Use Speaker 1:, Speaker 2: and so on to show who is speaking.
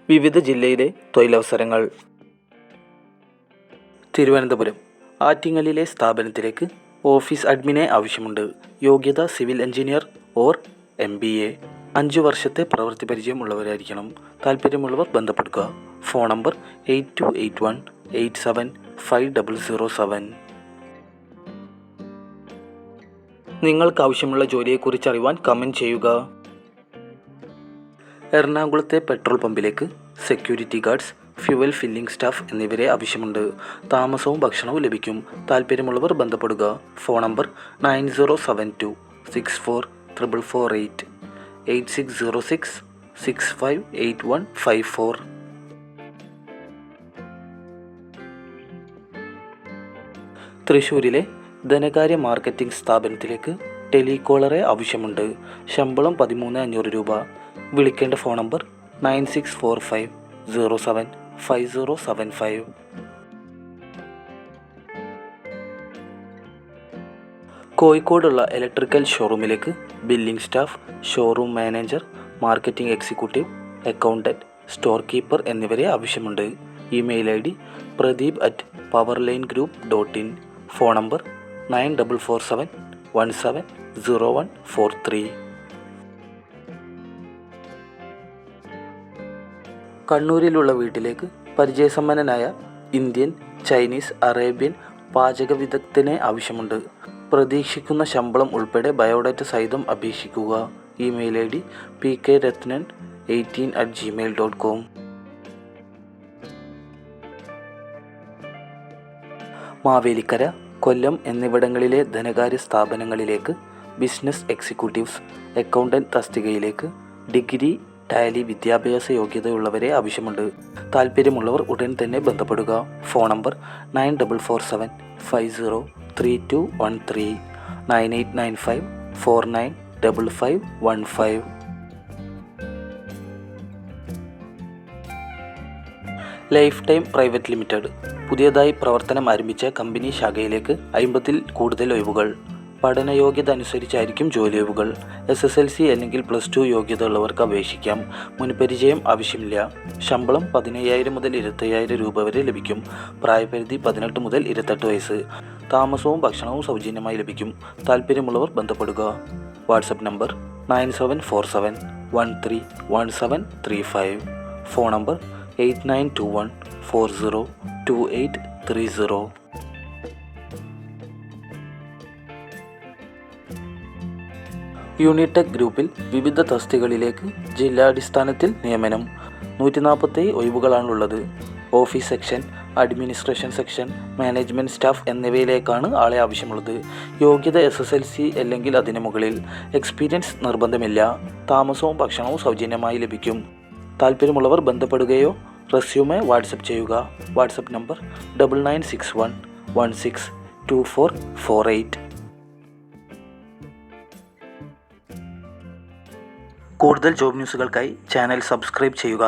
Speaker 1: വിവിധ ജില്ലയിലെ തൊഴിലവസരങ്ങൾ. തിരുവനന്തപുരം ആറ്റിങ്ങലിലെ സ്ഥാപനത്തിലേക്ക് ഓഫീസ് അഡ്മിനെ ആവശ്യമുണ്ട്. യോഗ്യത സിവിൽ എഞ്ചിനീയർ ഓർ MBA. 5 വർഷത്തെ പ്രവൃത്തി പരിചയമുള്ളവരായിരിക്കണം. താല്പര്യമുള്ളവർ ബന്ധപ്പെടുക. Phone number 8281875007. നിങ്ങൾക്കാവശ്യമുള്ള ജോലിയെക്കുറിച്ച് അറിയുവാൻ കമൻറ്റ് ചെയ്യുക. എറണാകുളത്തെ പെട്രോൾ പമ്പിലേക്ക് security guards, fuel filling staff എന്നിവരെ ആവശ്യമുണ്ട്. താമസവും ഭക്ഷണവും ലഭിക്കും. താല്പര്യമുള്ളവർ ബന്ധപ്പെടുക. Phone number 9072644448, 8606658154. തൃശ്ശൂരിലെ ധനകാര്യ മാർക്കറ്റിംഗ് സ്ഥാപനത്തിലേക്ക് ടെലികോളറെ ആവശ്യമുണ്ട്. ശമ്പളം 13,500 രൂപ. വിളിക്കേണ്ട ഫോൺ നമ്പർ 9645075075. കോഴിക്കോടുള്ള ഇലക്ട്രിക്കൽ ഷോറൂമിലേക്ക് billing staff, showroom manager, marketing executive, accountant, store keeper എന്നിവരെ ആവശ്യമുണ്ട്. Email ID pradeep@powerlinegroup.in. Phone number 9447170143. കണ്ണൂരിലുള്ള വീട്ടിലേക്ക് പരിചയസമ്പന്നനായ ഇന്ത്യൻ, ചൈനീസ്, അറേബ്യൻ പാചക വിദഗ്ധനെ ആവശ്യമുണ്ട്. പ്രതീക്ഷിക്കുന്ന ശമ്പളം ഉൾപ്പെടെ ബയോഡാറ്റ സഹിതം അപേക്ഷിക്കുക. Email ID pkratnan18@gmail.com. Mavelikkara, Kollam എന്നിവിടങ്ങളിലെ ധനകാര്യ സ്ഥാപനങ്ങളിലേക്ക് ബിസിനസ് എക്സിക്യൂട്ടീവ്സ്, അക്കൗണ്ടൻറ്റ് തസ്തികയിലേക്ക് ഡിഗ്രി, ടാലി വിദ്യാഭ്യാസ യോഗ്യതയുള്ളവരെ ആവശ്യമുണ്ട്. താല്പര്യമുള്ളവർ ഉടൻ തന്നെ ബന്ധപ്പെടുക. Phone number 9447503213, 9895495515. Life time private limited പുതിയതായി പ്രവർത്തനം ആരംഭിച്ച കമ്പനി ശാഖയിലേക്ക് 50-ൽ കൂടുതൽ ഒഴിവുകൾ. പഠനയോഗ്യത അനുസരിച്ചായിരിക്കും ജോലി ഒഴിവുകൾ. SSLC അല്ലെങ്കിൽ +2 യോഗ്യത ഉള്ളവർക്ക് അപേക്ഷിക്കാം. മുൻപരിചയം ആവശ്യമില്ല. ശമ്പളം 15,000 മുതൽ 25,000 രൂപ വരെ ലഭിക്കും. പ്രായപരിധി 18 മുതൽ 28 വയസ്സ്. താമസവും ഭക്ഷണവും സൗജന്യമായി ലഭിക്കും. താല്പര്യമുള്ളവർ ബന്ധപ്പെടുക. WhatsApp number 9747131735. Phone number 8921402830. Unitech ഗ്രൂപ്പിൽ വിവിധ തസ്തികകളിലേക്ക് ജില്ലാടിസ്ഥാനത്തിൽ നിയമനം. 147 ഒഴിവുകളാണുള്ളത്. Office section, administration section, management staff എന്നിവയിലേക്കാണ് ആളെ ആവശ്യമുള്ളത്. യോഗ്യത SSLC അല്ലെങ്കിൽ അതിന് മുകളിൽ. എക്സ്പീരിയൻസ് നിർബന്ധമില്ല. താമസവും ഭക്ഷണവും സൗജന്യമായി ലഭിക്കും. താല്പര്യമുള്ളവർ ബന്ധപ്പെടുകയോ റെസ്യൂമെ വാട്സപ്പ് ചെയ്യുക. WhatsApp number 9961162448. കൂടുതൽ ജോബ് ന്യൂസുകൾക്കായി ചാനൽ സബ്സ്ക്രൈബ് ചെയ്യുക.